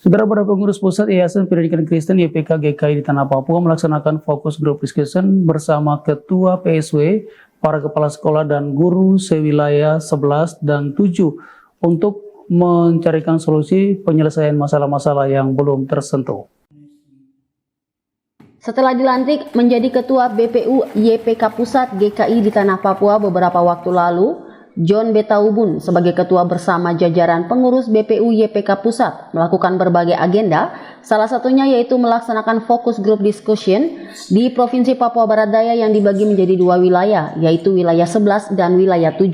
Saudara, para pengurus pusat Yayasan Pendidikan Kristen YPK GKI di Tanah Papua melaksanakan fokus group discussion bersama Ketua PSW, para kepala sekolah dan guru sewilayah 11 dan 7 untuk mencarikan solusi penyelesaian masalah-masalah yang belum tersentuh. Setelah dilantik menjadi Ketua BPU YPK Pusat GKI di Tanah Papua beberapa waktu lalu, John Betaubun sebagai ketua bersama jajaran pengurus BPU YPK Pusat melakukan berbagai agenda, salah satunya yaitu melaksanakan fokus group discussion di Provinsi Papua Barat Daya yang dibagi menjadi dua wilayah, yaitu wilayah 11 dan wilayah 7.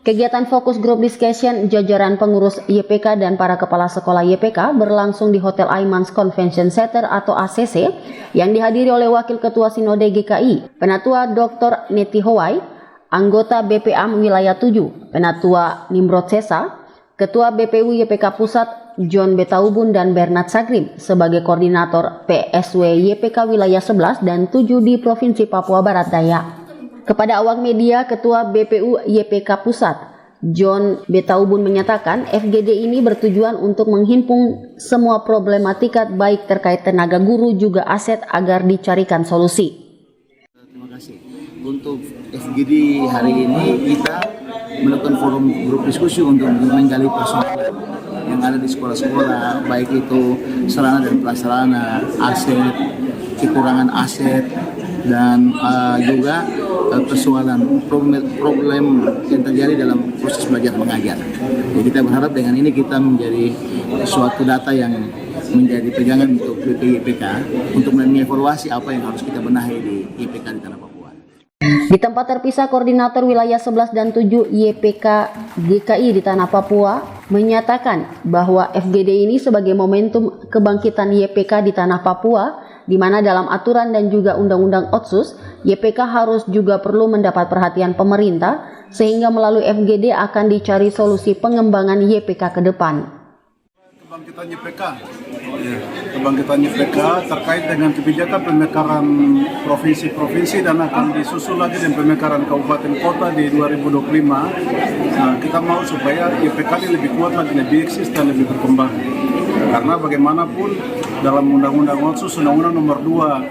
Kegiatan fokus group discussion jajaran pengurus YPK dan para kepala sekolah YPK berlangsung di Hotel Aimans Convention Center atau ACC yang dihadiri oleh Wakil Ketua Sinode GKI, Penatua Dr. Neti Howai, anggota BPAM Wilayah 7, Penatua Nimrod Sesa, Ketua BPU YPK Pusat John Betaubun dan Bernard Sagrim sebagai Koordinator PSW YPK Wilayah 11 dan 7 di Provinsi Papua Barat Daya. Kepada awak media, Ketua BPU YPK Pusat John Betaubun menyatakan FGD ini bertujuan untuk menghimpun semua problematika baik terkait tenaga guru juga aset agar dicarikan solusi. Terima kasih. Untuk FGD hari ini kita melakukan forum grup diskusi untuk menggali persoalan yang ada di sekolah-sekolah, baik itu sarana dan prasarana, aset, kekurangan aset, dan juga persoalan problem yang terjadi dalam proses belajar mengajar. Jadi kita berharap dengan ini kita menjadi suatu data yang menjadi pegangan untuk YPK untuk mengevaluasi apa yang harus kita benahi di YPK di Tanah Papua. Di tempat terpisah, Koordinator Wilayah 11 dan 7 YPK GKI di Tanah Papua menyatakan bahwa FGD ini sebagai momentum kebangkitan YPK di Tanah Papua, di mana dalam aturan dan juga Undang-Undang Otsus, YPK harus juga perlu mendapat perhatian pemerintah, sehingga melalui FGD akan dicari solusi pengembangan YPK ke depan. Kebangkitan YPK, kebangkitan YPK terkait dengan kebijakan pemekaran provinsi-provinsi dan akan disusul lagi dengan pemekaran kabupaten kota di 2025. Nah, kita mau supaya YPK ini lebih kuat lagi, lebih eksis dan lebih berkembang. Karena bagaimanapun dalam Undang-Undang Otsus, Undang-Undang Nomor 21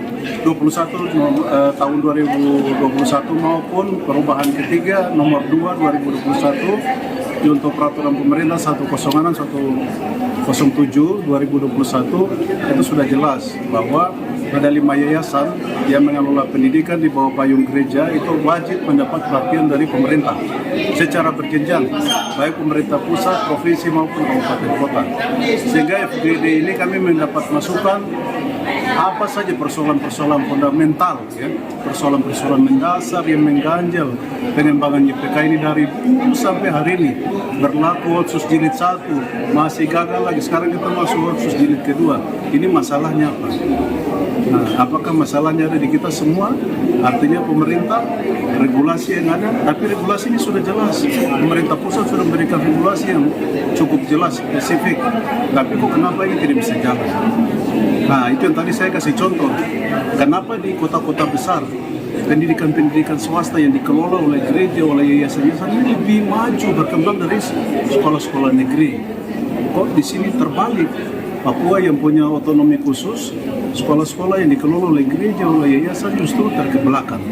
tahun 2021 maupun perubahan ketiga Nomor 2 2021 untuk peraturan pemerintah 106/107 2021 itu sudah jelas bahwa ada 5 yayasan yang mengelola pendidikan di bawah payung gereja itu wajib mendapat perhatian dari pemerintah secara berjenjang, baik pemerintah pusat, provinsi maupun kabupaten kota. Sehingga FGD ini kami mendapat masukan apa saja persoalan-persoalan fundamental, ya, persoalan-persoalan mendasar yang mengganjal pengembangan YPK ini dari dulu sampai hari ini. Berlaku Otsus jilid 1 masih gagal lagi, sekarang kita masuk Otsus jilid kedua. Ini masalahnya apa? Nah, apakah masalahnya ada di kita semua? Artinya pemerintah, regulasi yang ada, tapi regulasi ini sudah jelas. Pemerintah pusat sudah memberikan regulasi yang cukup jelas, spesifik. Tapi kok kenapa ini tidak bisa jalan? Nah, itu yang tadi saya kasih contoh. Kenapa di kota-kota besar pendidikan-pendidikan swasta yang dikelola oleh gereja, oleh yayasan-yayasan ini lebih maju berkembang dari sekolah-sekolah negeri? Kok di sini terbalik? Papua yang punya otonomi khusus, sekolah-sekolah yang dikelola oleh gereja, oleh yayasan justru terbelakang.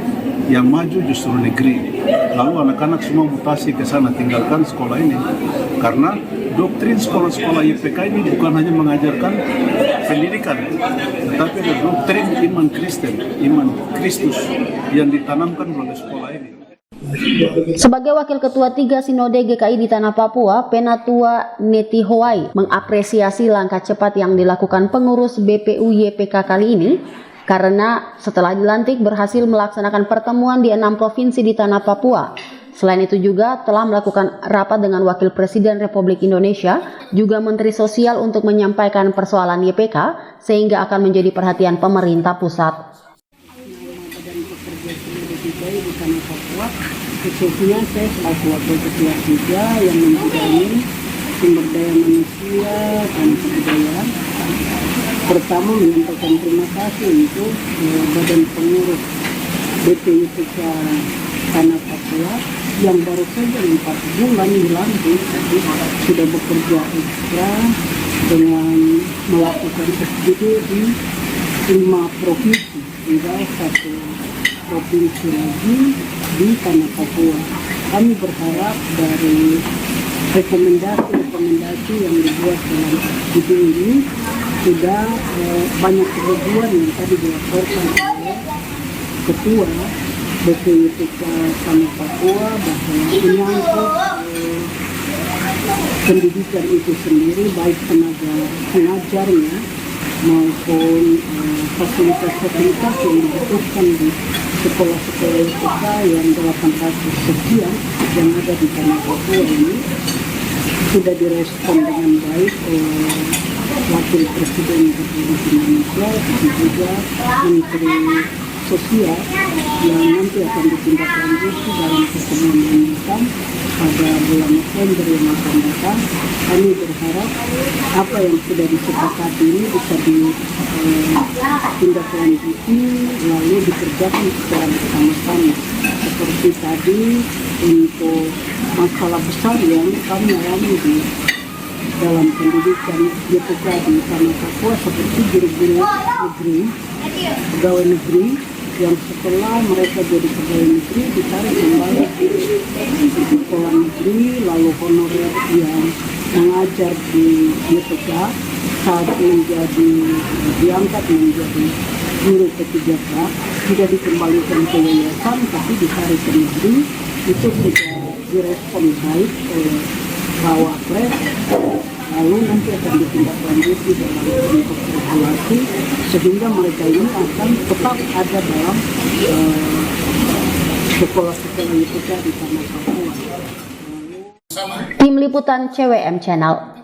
Yang maju justru negeri. Lalu anak-anak semua mutasi ke sana, tinggalkan sekolah ini. Karena doktrin sekolah-sekolah YPK ini bukan hanya mengajarkan pendidikan, tetapi ada doktrin iman Kristen, iman Kristus yang ditanamkan melalui sekolah ini. Sebagai Wakil Ketua 3 Sinode GKI di Tanah Papua, Penatua Neti Howai mengapresiasi langkah cepat yang dilakukan pengurus BPU YPK kali ini karena setelah dilantik berhasil melaksanakan pertemuan di 6 provinsi di Tanah Papua. Selain itu juga telah melakukan rapat dengan Wakil Presiden Republik Indonesia, juga Menteri Sosial untuk menyampaikan persoalan YPK sehingga akan menjadi perhatian pemerintah pusat. Di Tanah Papua, khususnya saya selaku Wakil Ketua 3 yang membidangi sumber daya manusia dan kebudayaan. Pertama menyampaikan terima kasih untuk Badan Pengurus BPUPK Tanah Papua yang baru saja 4 bulan dilantik, tapi sudah bekerja ekstra dengan melakukan SGD di 5 provinsi, tinggal 1 provinsi lagi di tanah Papua. Kami berharap dari rekomendasi yang dibuat dalam SGD ini sudah banyak kemajuan yang tadi dilaporkan oleh Ketua BPUYPK tanah Papua bahwa menyangkut pendidikan itu sendiri, baik tenaga pengajarnya maupun fasilitas-fasilitas yang dibutuhkan di sekolah-sekolah IPK yang 800 sekian yang ada di tanah Papua ini sudah direspon dengan baik oleh Wakil Presiden Republik Indonesia dan juga Menteri Sosial yang nanti akan ditindaklanjuti dalam pertemuan lanjutan pada bulan November yang akan datang. Kami berharap apa yang sudah disepakati ini bisa ditindaklanjuti lalu dikerjakan secara bersama-sama. Seperti tadi untuk masalah besar yang kami alami di dalam pendidikan YPK di tanah Papua seperti guru-guru negeri, pegawai negeri yang setelah mereka jadi pegawai negeri ditarik kembali di sekolah negeri, lalu honorer yang mengajar di YPK saat diangkat menjadi guru P3K tidak dikembalikan ke yayasan tapi ditarik ke negeri. Itu sudah direspon baik oleh Wapres, lalu nanti akan ditindaklanjuti dalam bentuk regulasi sehingga mereka ini akan tetap ada dalam sekolah-sekolah IPK di tanah Papua. Tim Liputan CWM Channel.